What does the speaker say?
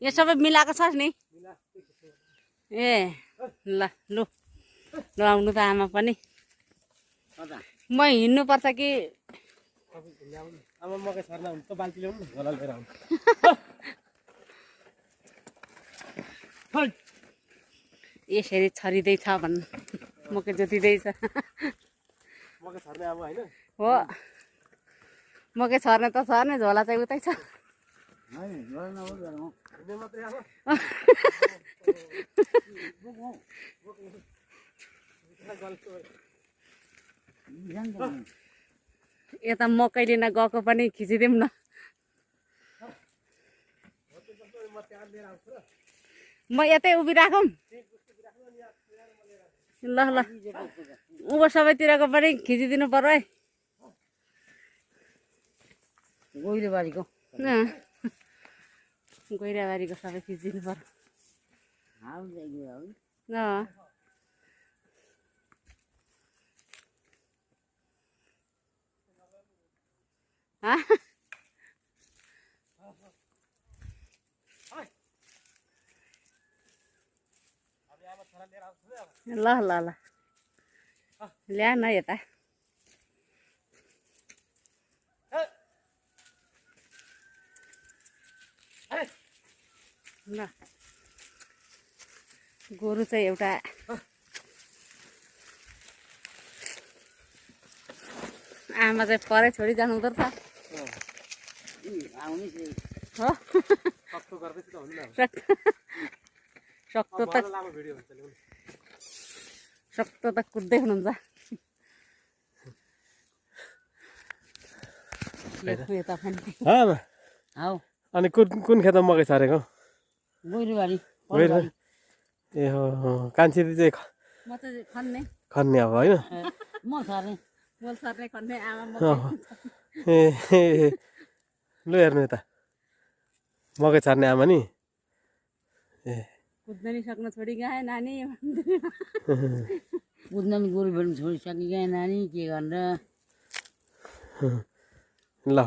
यो सबै मिलाएको छ नि ए ल लु ल आउनु त आमा पनि म हिँड्नु पर्छ कि आमा मकै छर्न हुन्छ बाल्टी ल्याउनु झोला लिएर आउनु यसरी छरिँदैछ भन्नु मकै जोतिँदैछ मकै छर्ने अब होइन हो मकै छर्ने त छर्ने झोला चाहिँ उतै छ यता मकै लिन गएको पनि खिचिदिउँ न म यतै उभिराखौँ ल ल उँभो सबैतिरको पनि खिचिदिनु पर्यो है गोइरेबारीको गैराबारीको सबै खिचिदिनु पर्यो ल ल ल ल्या न यता ल गोरु चाहिँ एउटा आमा चाहिँ परै छोडी जानु हुँदो रहेछ हो सक्तो त कुद्दै हुनुहुन्छ अनि कुन खेतमा मकै छरेको ए हो कान्छी चाहिँ खन्ने अब होइन ए लु हेर्नु यता मकै छर्ने आमा नि ए कुद्न नि सक्न छोडी गए नानी कुद्न नि गोरु भेट्नु छोडिसके नानी के गरेर ल